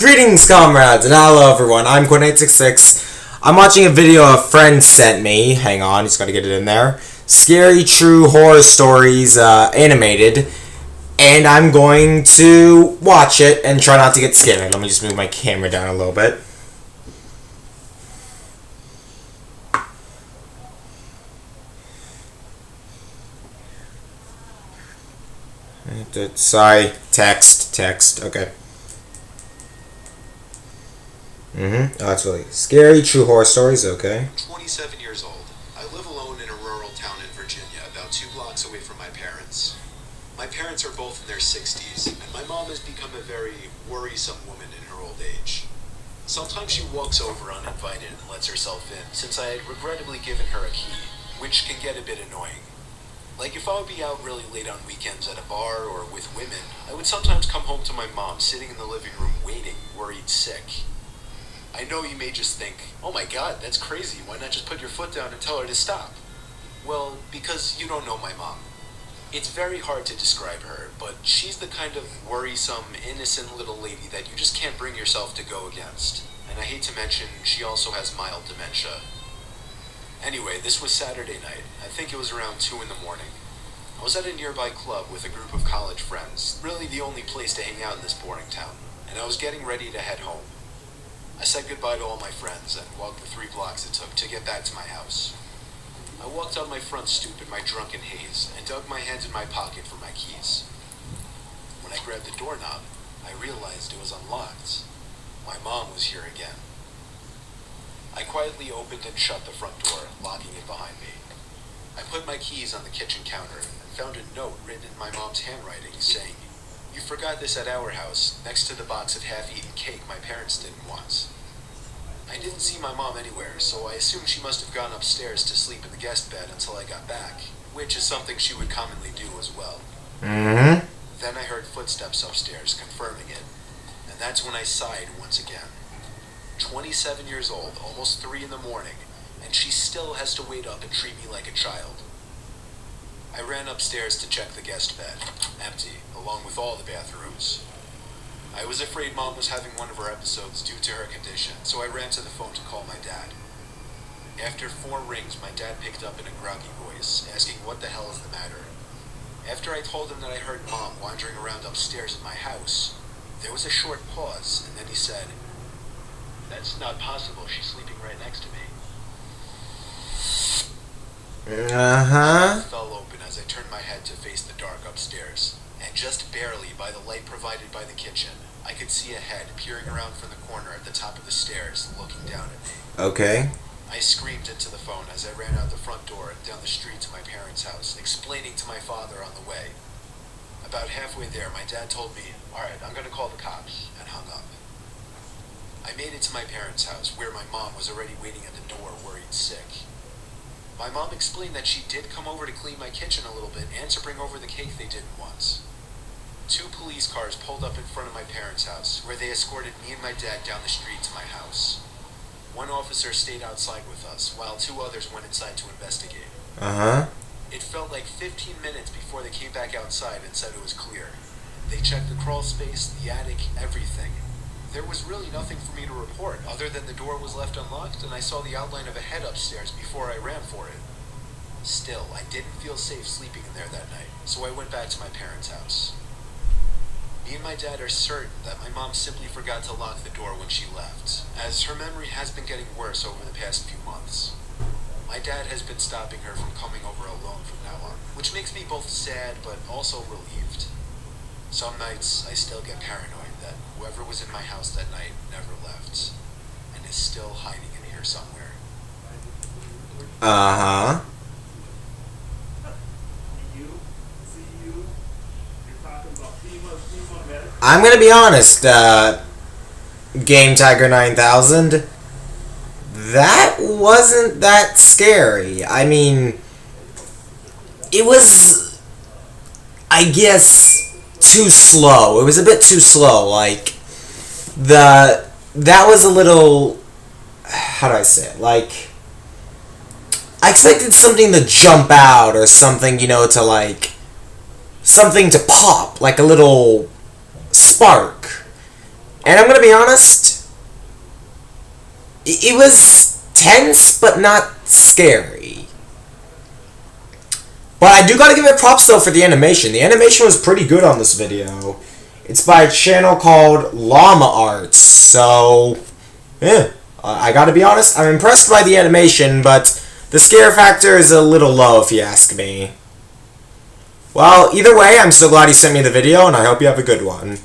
Greetings, comrades, and hello, everyone. I'm Quinn866. I'm watching a video a friend sent me. Hang on, just gotta get it in there. Scary True Horror Stories, animated. And I'm going to watch it and try not to get scared. Let me just move my camera down a little bit. Sorry, text, okay. Oh, that's really scary. True horror stories, okay. I'm 27 years old. I live alone in a rural town in Virginia, about 2 blocks away from my parents. My parents are both in their 60s, and my mom has become a very worrisome woman in her old age. Sometimes she walks over uninvited and lets herself in, since I had regrettably given her a key, which can get a bit annoying. Like if I would be out really late on weekends at a bar or with women, I would sometimes come home to my mom sitting in the living room waiting, worried sick. I know you may just think, oh my god, that's crazy, why not just put your foot down and tell her to stop? Well, because you don't know my mom. It's very hard to describe her, but she's the kind of worrisome, innocent little lady that you just can't bring yourself to go against. And I hate to mention, she also has mild dementia. Anyway, this was Saturday night. I think it was around 2 in the morning. I was at a nearby club with a group of college friends, really the only place to hang out in this boring town, and I was getting ready to head home. I said goodbye to all my friends and walked the 3 blocks it took to get back to my house. I walked out my front stoop in my drunken haze and dug my hands in my pocket for my keys. When I grabbed the doorknob, I realized it was unlocked. My mom was here again. I quietly opened and shut the front door, locking it behind me. I put my keys on the kitchen counter and found a note written in my mom's handwriting saying, "You forgot this at our house, next to the box of half-eaten cake my parents didn't want." I didn't see my mom anywhere, so I assumed she must have gone upstairs to sleep in the guest bed until I got back, which is something she would commonly do as well. Then I heard footsteps upstairs, confirming it, and that's when I sighed once again. 27 years old, almost 3 in the morning, and she still has to wait up and treat me like a child. I ran upstairs to check the guest bed, empty, along with all the bathrooms. I was afraid Mom was having one of her episodes due to her condition, so I ran to the phone to call my dad. After 4 rings, my dad picked up in a groggy voice, asking what the hell is the matter. After I told him that I heard Mom wandering around upstairs in my house, there was a short pause, and then he said, "That's not possible, she's sleeping right next to me." The door fell open as I turned my head to face the dark upstairs, and just barely by the light provided by the kitchen, I could see a head peering around from the corner at the top of the stairs, looking down at me. Okay. I screamed into the phone as I ran out the front door and down the street to my parents' house, explaining to my father on the way. About halfway there, my dad told me, "Alright, I'm gonna call the cops," and hung up. I made it to my parents' house, where my mom was already waiting at the door, worried sick. My mom explained that she did come over to clean my kitchen a little bit and to bring over the cake they didn't want. 2 police cars pulled up in front of my parents' house, where they escorted me and my dad down the street to my house. 1 officer stayed outside with us, while 2 others went inside to investigate. It felt like 15 minutes before they came back outside and said it was clear. They checked the crawl space, the attic, everything. There was really nothing for me to report, other than the door was left unlocked and I saw the outline of a head upstairs before I ran for it. Still, I didn't feel safe sleeping in there that night, so I went back to my parents' house. Me and my dad are certain that my mom simply forgot to lock the door when she left, as her memory has been getting worse over the past few months. My dad has been stopping her from coming over alone from now on, which makes me both sad but also relieved. Some nights I still get paranoid that whoever was in my house that night never left, and is still hiding in here somewhere. I'm gonna be honest, GameTiger9000, that wasn't that scary. I mean, it was, I guess, too slow. It was a bit too slow. Like, that was a little, how do I say it? Like, I expected something to jump out or something, you know, to like, something to pop, like a little spark. And I'm gonna be honest, it was tense, but not scary. But I do gotta give it props though for the animation. The animation was pretty good on this video. It's by a channel called Llama Arts, so yeah. I gotta be honest, I'm impressed by the animation, but the scare factor is a little low if you ask me. Well, either way, I'm so glad he sent me the video, and I hope you have a good one.